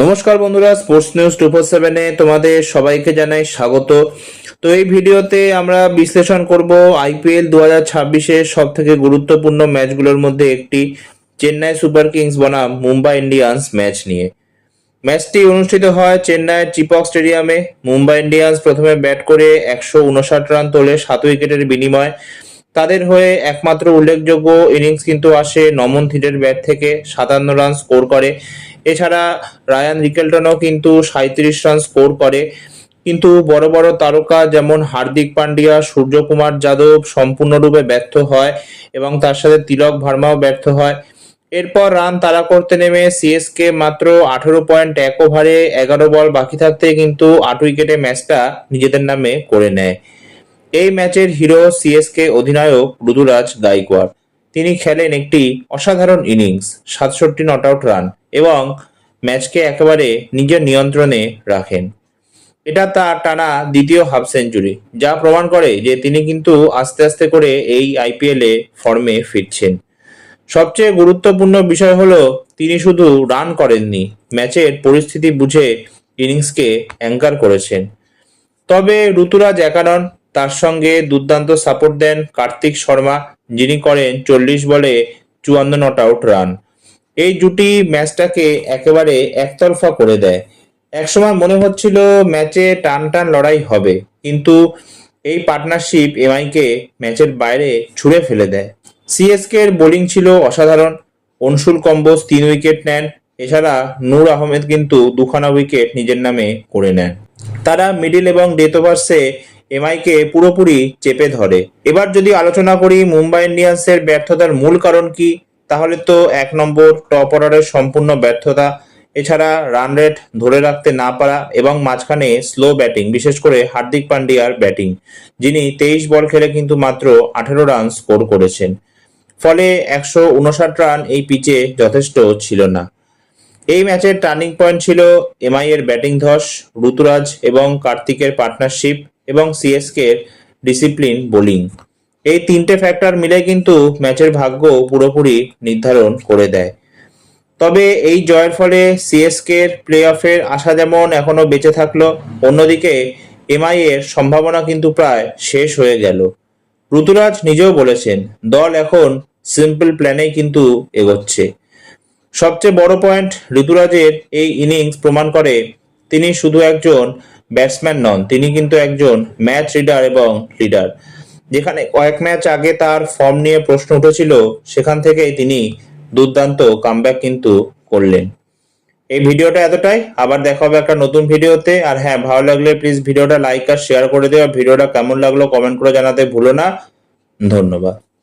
নমস্কার বন্ধুরা, sports news 247-এ তোমাদের সবাইকে জানাই স্বাগত। তো এই ভিডিওতে আমরা বিশ্লেষণ করব আইপিএল 2026-এর সব থেকে গুরুত্বপূর্ণ ম্যাচগুলোর মধ্যে একটি চেন্নাই সুপার কিংস বনাম মুম্বাই ইন্ডিয়ান্স ম্যাচ নিয়ে। ম্যাচটি অনুষ্ঠিত হয় চেন্নাইয়ের চিপক স্টেডিয়ামে। মুম্বাই ইন্ডিয়ান্স প্রথমে ব্যাট করে 159 রান তোলে 7 উইকেটের বিনিময়ে। তাদের হয়ে একমাত্র উল্লেখযোগ্য ইনিংস কিন্তু আসে নমন থিরের ব্যাট থেকে, 57 রান স্কোর করে। এছাড়া রায়ান রিকেলটনও কিন্তু 37 রান স্কোর করে। কিন্তু বড় বড় তারকা যেমন হার্দিক পান্ডিয়া, সূর্যকুমার যাদব সম্পূর্ণরূপে ব্যর্থ হয় এবং তার সাথে তিলক ভার্মাও ব্যর্থ হয়। এরপর রান তাড়া করতে নেমে সিএসকে মাত্র 18.1 ওভারে 11 বল বাকি থাকতে কিন্তু 8 উইকেটে ম্যাচটা নিজেদের নামে করে নেয়। এই ম্যাচের হিরো সিএসকে অধিনায়ক ঋতুরাজ গাইকোয়াড়। তিনি খেলেন একটি অসাধারণ ইনিংস, 67 নট আউট রান এবং ম্যাচকে একেবারে নিজের নিয়ন্ত্রণে রাখেন। এটা তার টানা দ্বিতীয় হাফ সেঞ্চুরি, যা প্রমাণ করে যে তিনি কিন্তু আস্তে আস্তে করে এই আইপিএলে ফর্মে ফিরছেন। সবচেয়ে গুরুত্বপূর্ণ বিষয় হলো তিনি শুধু রান করেননি, ম্যাচের পরিস্থিতি বুঝে ইনিংসকে অ্যাঙ্কার করেছেন। তবে ঋতুরাজ একা নন, তার সঙ্গে দুর্দান্ত সাপোর্ট দেন কার্তিক শর্মা, যিনি করেন 40 বলে 54 নট আউট রান। এই জুটি ম্যাচটাকে একেবারে একতরফা করে দেয়। একসময় মনে হচ্ছিল ম্যাচে টান টান লড়াই হবে, কিন্তু এই পার্টনারশিপ এমআইকে ম্যাচের বাইরে ছুঁড়ে ফেলে দেয়। সিএসকে এর বোলিং ছিল অসাধারণ। অনসুল কম্বোজ 3 উইকেট নেন। এছাড়া নূর আহমেদ কিন্তু 2খানা উইকেট নিজের নামে করে নেন। তারা মিডিল এবং ডেথ ওভার্সে এমআইকে পুরোপুরি চেপে ধরে। এবার যদি আলোচনা করি মুম্বাই ইন্ডিয়ান্সের ব্যর্থতার মূল কারণ কি, তাহলে তো 1 নম্বর টপ অর্ডারের সম্পূর্ণ ব্যর্থতা। এছাড়া রান রেট ধরে রাখতে না পারা এবং মাঝখানে স্লো ব্যাটিং, বিশেষ করে হার্দিক পান্ডিয়ার ব্যাটিং, যিনি 23 বল খেলে কিন্তু মাত্র 18 রান স্কোর করেছেন। ফলে 159 রান এই পিচে যথেষ্ট ছিল না। এই ম্যাচের টার্নিং পয়েন্ট ছিল এমআই এর ব্যাটিং ধস, ঋতুরাজ এবং কার্তিকের পার্টনারশিপ এবং সিএসকে এর ডিসিপ্লিন বোলিং। এই তিনটে ফ্যাক্টর মিলে কিন্তু ম্যাচের ভাগ্য পুরোপুরি নির্ধারণ করে দেয়। তবে এই জয়ের ফলে সিএসকে এর প্লে অফের আশা যেমন এখনো বেঁচে থাকলো, অন্যদিকে এমআই এর সম্ভাবনা কিন্তু প্রায় শেষ হয়ে গেল। ঋতুরাজ নিজেও বলেছেন, দল এখন সিম্পল প্ল্যানেই কিন্তু এগোচ্ছে। সবচেয়ে বড় পয়েন্ট, ঋতুরাজের এই ইনিংস প্রমাণ করে তিনি শুধু একজন ব্যাটসম্যান নন, তিনি কিন্তু একজন ম্যাচ রিডার এবং লিডার। যেখানে কয়েক ম্যাচ আগে তার ফর্ম নিয়ে প্রশ্ন উঠেছিল, সেখান থেকেই তিনি দুর্দান্ত কামব্যাক কিন্তু করলেন। এই ভিডিওটা এতটাই, আবার দেখা হবে একটা নতুন ভিডিওতে। আর হ্যাঁ, ভালো লাগলে প্লিজ ভিডিওটা লাইক আর শেয়ার করে দেওয়া। ভিডিওটা কেমন লাগলো কমেন্ট করে জানাতে ভুলো না। ধন্যবাদ।